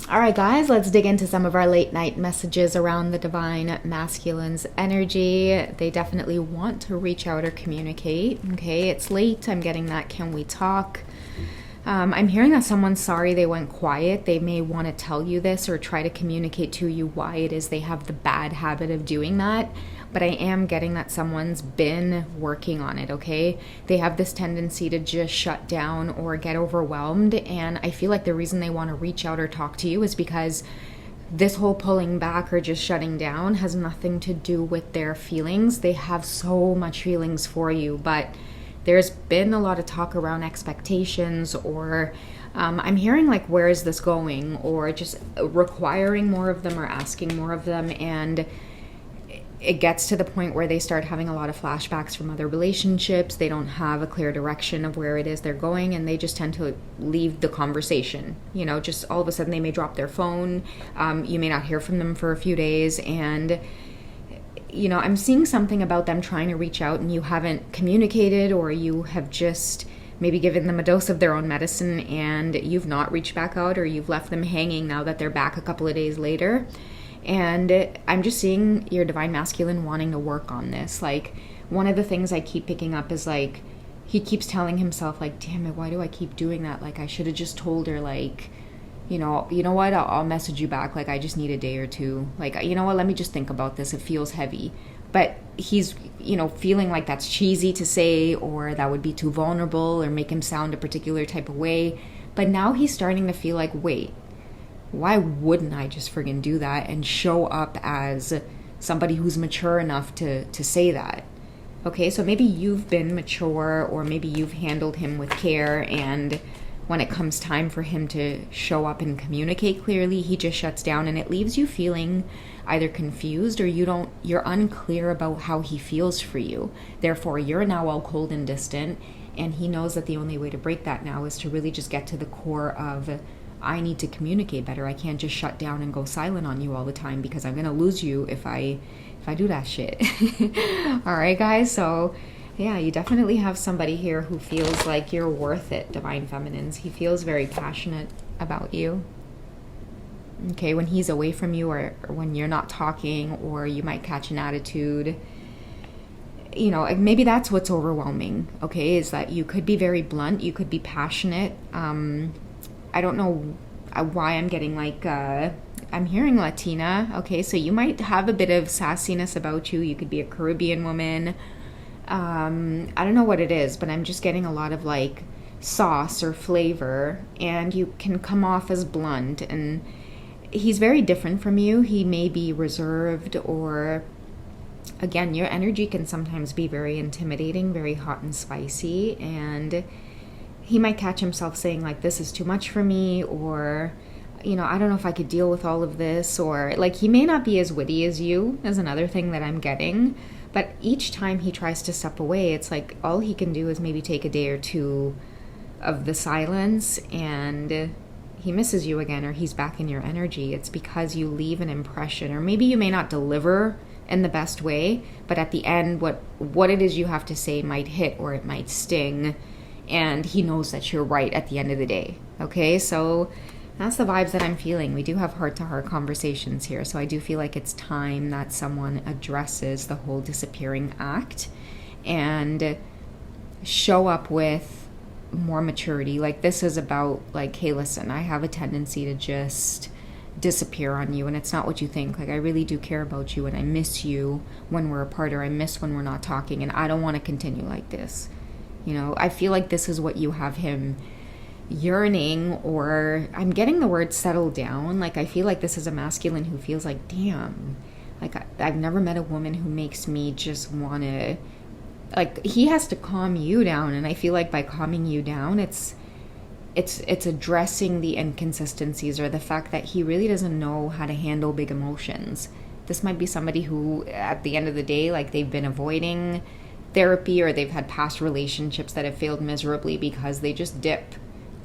All right, guys, let's dig into some of our late night messages around the divine masculine's energy. They definitely want to reach out or communicate. Okay, it's late. I'm getting that. Can we talk? I'm hearing that someone's sorry they went quiet. They may want to tell you this or try to communicate to you why it is they have the bad habit of doing that. But I am getting that someone's been working on it, okay? They have this tendency to just shut down or get overwhelmed. And I feel like the reason they want to reach out or talk to you is because this whole pulling back or just shutting down has nothing to do with their feelings. They have so much feelings for you, but there's been a lot of talk around expectations or I'm hearing like, where is this going? Or just requiring more of them or asking more of them. And it gets to the point where they start having a lot of flashbacks from other relationships. They don't have a clear direction of where it is they're going, and they just tend to leave the conversation. You know, just all of a sudden they may drop their phone. You may not hear from them for a few days, and you know, I'm seeing something about them trying to reach out and you haven't communicated, or you have just maybe given them a dose of their own medicine and you've not reached back out, or you've left them hanging now that they're back a couple of days later. And I'm just seeing your divine masculine wanting to work on this. Like, one of the things I keep picking up is like, he keeps telling himself like, damn it, why do I keep doing that? Like, I should have just told her, like, you know what, I'll message you back. Like, I just need a day or two. Like, you know what, let me just think about this. It feels heavy. But he's, you know, feeling like that's cheesy to say, or that would be too vulnerable or make him sound a particular type of way. But now he's starting to feel like, wait, why wouldn't I just friggin' do that and show up as somebody who's mature enough to say that? Okay, so maybe you've been mature, or maybe you've handled him with care, and when it comes time for him to show up and communicate clearly, he just shuts down, and it leaves you feeling either confused or you're unclear about how he feels for you. Therefore, you're now all cold and distant, and he knows that the only way to break that now is to really just get to the core of, I need to communicate better. I can't just shut down and go silent on you all the time, because I'm going to lose you if I do that shit. All right, guys. So yeah, you definitely have somebody here who feels like you're worth it, divine feminines. He feels very passionate about you. Okay, when he's away from you, or when you're not talking, or you might catch an attitude, you know, maybe that's what's overwhelming, okay, is that you could be very blunt, you could be passionate. I don't know why I'm getting like, I'm hearing Latina, okay, so you might have a bit of sassiness about you. You could be a Caribbean woman. I don't know what it is, but I'm just getting a lot of like sauce or flavor, and you can come off as blunt. And he's very different from you. He may be reserved, or again, your energy can sometimes be very intimidating, very hot and spicy, and he might catch himself saying like, this is too much for me, or, you know, I don't know if I could deal with all of this, or like, he may not be as witty as you, is another thing that I'm getting. But each time he tries to step away, it's like all he can do is maybe take a day or two of the silence, and he misses you again, or he's back in your energy. It's because you leave an impression, or maybe you may not deliver in the best way, but at the end, what it is you have to say might hit, or it might sting, and he knows that you're right at the end of the day. Okay, so that's the vibes that I'm feeling. We do have heart-to-heart conversations here, so I do feel like it's time that someone addresses the whole disappearing act and show up with more maturity. Like, this is about like, hey, listen, I have a tendency to just disappear on you, and it's not what you think. Like, I really do care about you, and I miss you when we're apart, or I miss when we're not talking, and I don't want to continue like this. You know, I feel like this is what you have him yearning, or I'm getting the word settle down. Like, I feel like this is a masculine who feels like, damn, like I've never met a woman who makes me just want to, like, he has to calm you down. And I feel like by calming you down, it's addressing the inconsistencies, or the fact that he really doesn't know how to handle big emotions. This might be somebody who, at the end of the day, like, they've been avoiding therapy, or they've had past relationships that have failed miserably because they just dip.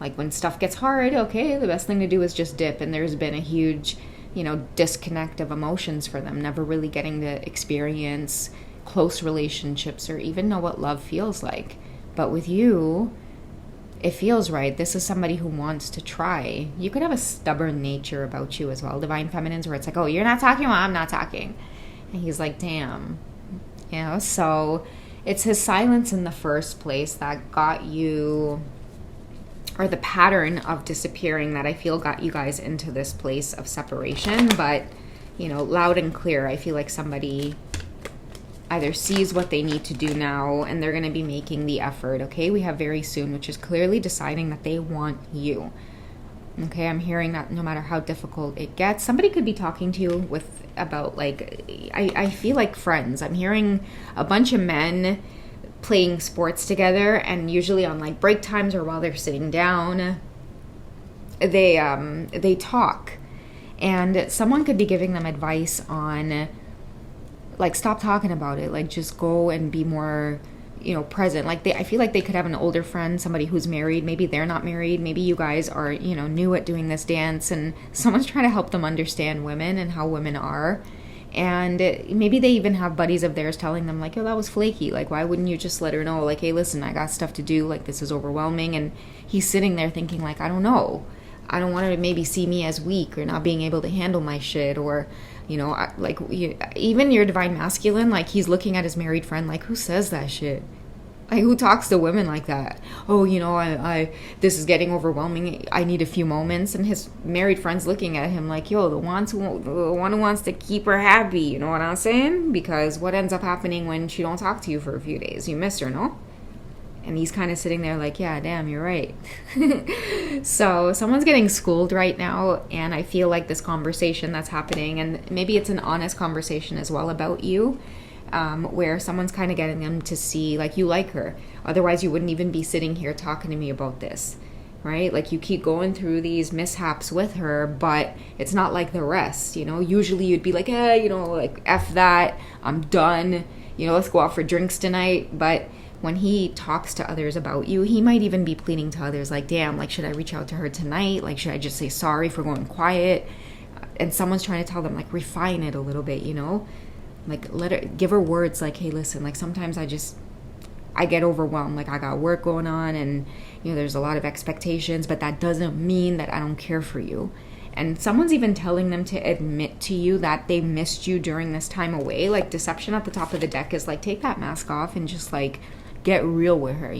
Like, when stuff gets hard, okay, the best thing to do is just dip. And there's been a huge, you know, disconnect of emotions for them, never really getting to experience close relationships or even know what love feels like. But with you, it feels right. This is somebody who wants to try. You could have a stubborn nature about you as well, divine feminines, where it's like, oh, you're not talking, well, I'm not talking. And he's like, damn. So it's his silence in the first place that got you, or the pattern of disappearing that I feel got you guys into this place of separation. But, loud and clear, I feel like somebody either sees what they need to do now and they're going to be making the effort. Okay, we have very soon, which is clearly deciding that they want you. Okay, I'm hearing that no matter how difficult it gets, somebody could be talking to you about I feel like friends. I'm hearing a bunch of men playing sports together, and usually on like break times or while they're sitting down, they talk, and someone could be giving them advice on, like, stop talking about it, like just go and be more present. Like I feel like they could have an older friend, somebody who's married, maybe they're not married, maybe you guys are new at doing this dance, and someone's trying to help them understand women and how women are. And maybe they even have buddies of theirs telling them like, oh, that was flaky, like why wouldn't you just let her know, like, hey, listen, I got stuff to do, like this is overwhelming. And he's sitting there thinking like, I don't know, I don't want her to maybe see me as weak or not being able to handle my shit, or even your divine masculine, like he's looking at his married friend like, who says that shit? Like, who talks to women like that? Oh, I this is getting overwhelming, I need a few moments. And his married friend's looking at him like, yo, the one who wants to keep her happy, you know what I'm saying? Because what ends up happening when she don't talk to you for a few days? You miss her, no? And he's kind of sitting there like, yeah, damn, you're right. So someone's getting schooled right now, and I feel like this conversation that's happening, and maybe it's an honest conversation as well about you, where someone's kind of getting them to see, like, you like her. Otherwise, you wouldn't even be sitting here talking to me about this, right? Like, you keep going through these mishaps with her, but it's not like the rest, Usually you'd be like, like, F that, I'm done, let's go out for drinks tonight. But when he talks to others about you, he might even be pleading to others like, damn, like, should I reach out to her tonight? Like, should I just say sorry for going quiet? And someone's trying to tell them, like, refine it a little bit, like, give her words like, hey, listen, like, sometimes I get overwhelmed, like, I got work going on, and there's a lot of expectations, but that doesn't mean that I don't care for you. And someone's even telling them to admit to you that they missed you during this time away. Like, deception at the top of the deck is like, take that mask off and just, like, get real with her,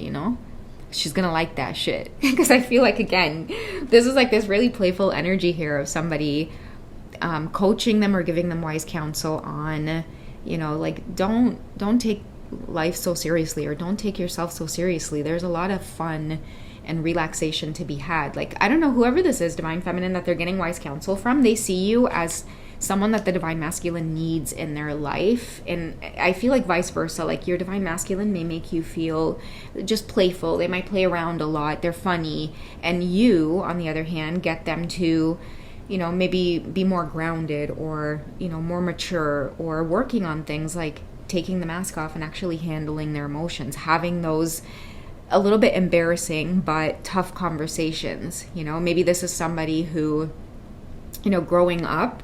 she's gonna like that shit. Because I feel like, again, this is like this really playful energy here of somebody coaching them or giving them wise counsel on, like, don't take life so seriously, or don't take yourself so seriously. There's a lot of fun and relaxation to be had. Like, I don't know, whoever this is, divine feminine, that they're getting wise counsel from, they see you as someone that the divine masculine needs in their life. And I feel like vice versa, like, your divine masculine may make you feel just playful. They might play around a lot, they're funny, and you, on the other hand, get them to maybe be more grounded, or more mature, or working on things like taking the mask off and actually handling their emotions, having those a little bit embarrassing but tough conversations. Maybe this is somebody who, growing up,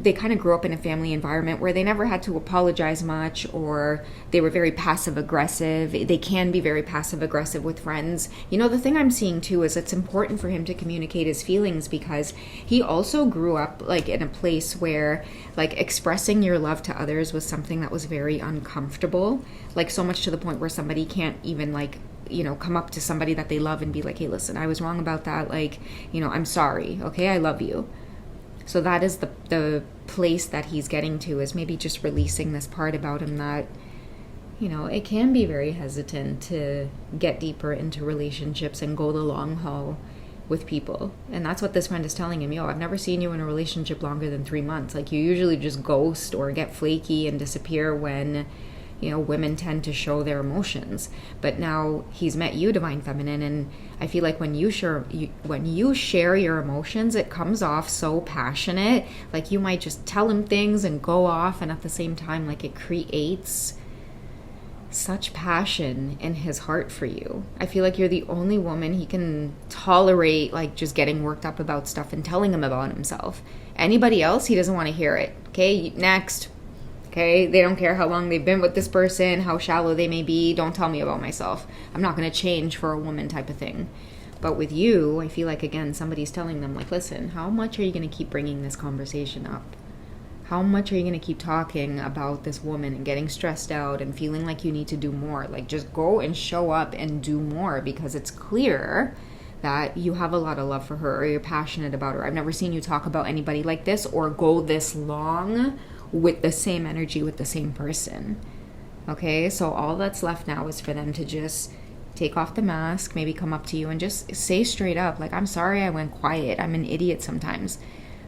they kind of grew up in a family environment where they never had to apologize much, or they were very passive aggressive. They can be very passive aggressive with friends. The thing I'm seeing too is it's important for him to communicate his feelings, because he also grew up like in a place where, like, expressing your love to others was something that was very uncomfortable, like so much to the point where somebody can't even, like, come up to somebody that they love and be like, hey, listen, I was wrong about that, like, I'm sorry, okay, I love you. So that is the place that he's getting to, is maybe just releasing this part about him that, it can be very hesitant to get deeper into relationships and go the long haul with people. And that's what this friend is telling him. I've never seen you in a relationship longer than 3 months. Like, you usually just ghost or get flaky and disappear when women tend to show their emotions. But now he's met you, divine feminine, and I feel like when you share your emotions, it comes off so passionate. Like, you might just tell him things and go off, and at the same time, like, it creates such passion in his heart for you. I feel like you're the only woman he can tolerate, like, just getting worked up about stuff and telling him about himself. Anybody else, he doesn't want to hear it. Okay, next. Okay? They don't care how long they've been with this person, how shallow they may be. Don't tell me about myself. I'm not going to change for a woman type of thing. But with you, I feel like, again, somebody's telling them, like, listen, how much are you going to keep bringing this conversation up? How much are you going to keep talking about this woman and getting stressed out and feeling like you need to do more? Like, just go and show up and do more, because it's clear that you have a lot of love for her, or you're passionate about her. I've never seen you talk about anybody like this or go this long with the same energy with the same person. Okay, so all that's left now is for them to just take off the mask, maybe come up to you and just say straight up, like, I'm sorry I went quiet. I'm an idiot sometimes.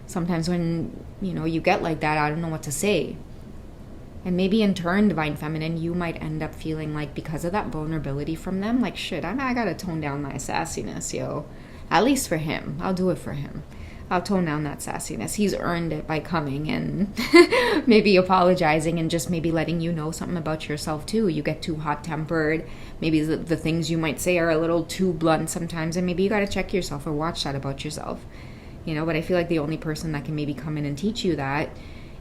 Sometimes when, you get like that, I don't know what to say. And maybe in turn, Divine Feminine, you might end up feeling like, because of that vulnerability from them, like, shit, I gotta tone down my sassiness, yo. At least for him. I'll do it for him. I'll tone down that sassiness. He's earned it by coming and maybe apologizing and just maybe letting you know something about yourself too. You get too hot-tempered. Maybe the things you might say are a little too blunt sometimes, and maybe you gotta check yourself or watch that about yourself. But I feel like the only person that can maybe come in and teach you that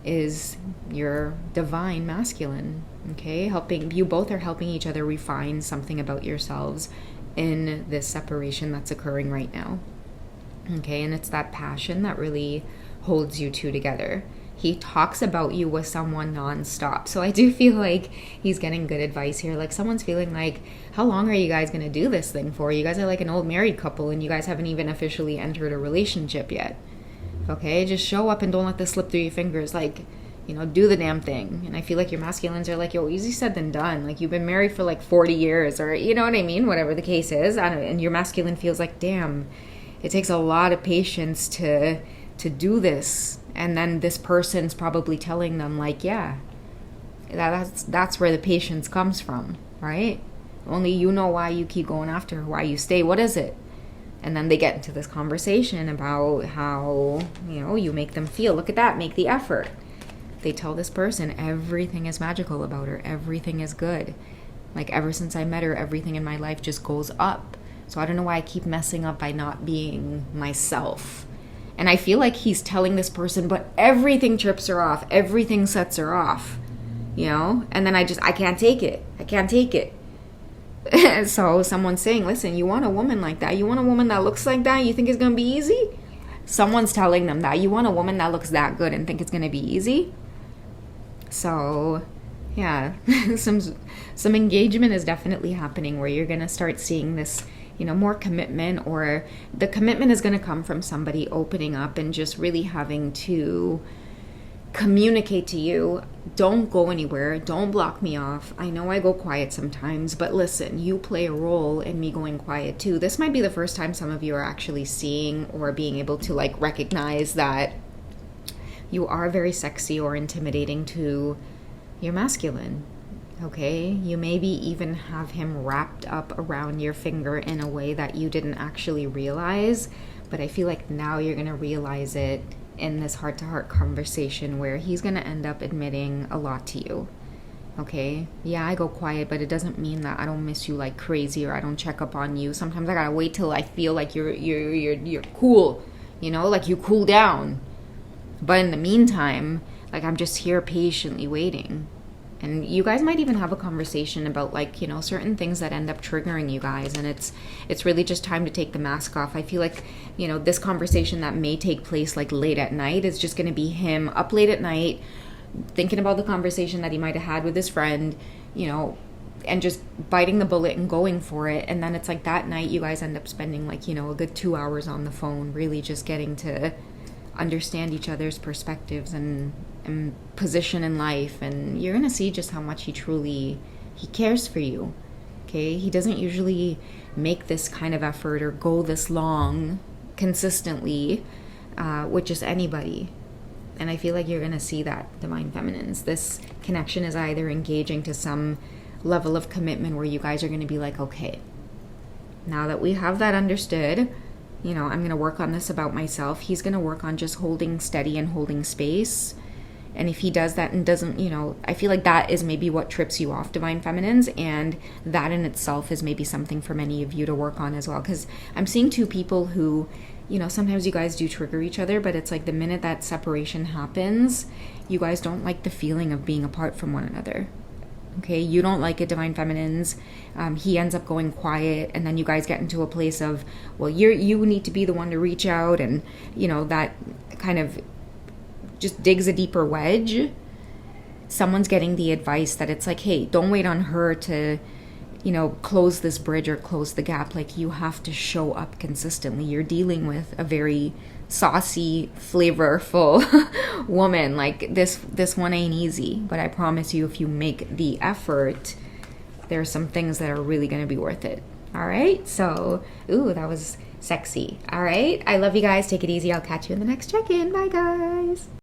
is your divine masculine, okay? You both are helping each other refine something about yourselves in this separation that's occurring right now, okay? And it's that passion that really holds you two together. He talks about you with someone nonstop. So I do feel like he's getting good advice here. Like, someone's feeling like, how long are you guys going to do this thing for? You guys are like an old married couple and you guys haven't even officially entered a relationship yet. Okay, just show up and don't let this slip through your fingers. Like, do the damn thing. And I feel like your masculines are like, yo, easy said than done. Like, you've been married for like 40 years or, you know what I mean? Whatever the case is. And your masculine feels like, damn, it takes a lot of patience to do this. And then this person's probably telling them, like, yeah, that's where the patience comes from, right? Only you know why you keep going after her, why you stay. What is it? And then they get into this conversation about how, you make them feel. Look at that, make the effort. They tell this person everything is magical about her. Everything is good. Like, ever since I met her, everything in my life just goes up. So I don't know why I keep messing up by not being myself. And I feel like he's telling this person, but everything trips her off. Everything sets her off, And then I can't take it. I can't take it. So someone's saying, listen, you want a woman like that? You want a woman that looks like that? You think it's going to be easy? Someone's telling them that. You want a woman that looks that good and think it's going to be easy? So, yeah, some engagement is definitely happening where you're going to start seeing this, more commitment, or the commitment is going to come from somebody opening up and just really having to communicate to you, don't go anywhere, don't block me off. I know I go quiet sometimes, but listen, you play a role in me going quiet too. This might be the first time some of you are actually seeing or being able to like recognize that you are very sexy or intimidating to your masculine. Okay, you maybe even have him wrapped up around your finger in a way that you didn't actually realize, but I feel like now you're going to realize it in this heart-to-heart conversation where he's going to end up admitting a lot to you. Okay, yeah, I go quiet, but it doesn't mean that I don't miss you like crazy or I don't check up on you. Sometimes I gotta wait till I feel like you're cool, like you cool down. But in the meantime, like, I'm just here patiently waiting. And you guys might even have a conversation about like, certain things that end up triggering you guys. And it's really just time to take the mask off. I feel like, this conversation that may take place like late at night is just going to be him up late at night, thinking about the conversation that he might have had with his friend, and just biting the bullet and going for it. And then it's like that night you guys end up spending like, a good 2 hours on the phone, really just getting to understand each other's perspectives and position in life, and you're gonna see just how much he cares for you. Okay, he doesn't usually make this kind of effort or go this long consistently with just anybody, and I feel like you're gonna see that, Divine Feminines. This connection is either engaging to some level of commitment where you guys are gonna be like, okay, now that we have that understood, I'm gonna work on this about myself. He's gonna work on just holding steady and holding space And if he does that and doesn't, you know, I feel like that is maybe what trips you off, divine feminines, and that in itself is maybe something for many of you to work on as well. Because I'm seeing two people who, you know, sometimes you guys do trigger each other, but it's like the minute that separation happens, you guys don't like the feeling of being apart from one another. Okay, you don't like it, divine feminines. He ends up going quiet, and then you guys get into a place of, well, you need to be the one to reach out, and you know, that kind of just digs a deeper wedge. Someone's getting the advice that it's like, hey, don't wait on her to, you know, close this bridge or close the gap. Like, you have to show up consistently. You're dealing with a very saucy, flavorful woman. Like, this one ain't easy, but I promise you, if you make the effort, there are some things that are really going to be worth it. All right, so ooh, that was sexy. All right, I love you guys. Take it easy. I'll catch you in the next check-in. Bye, guys.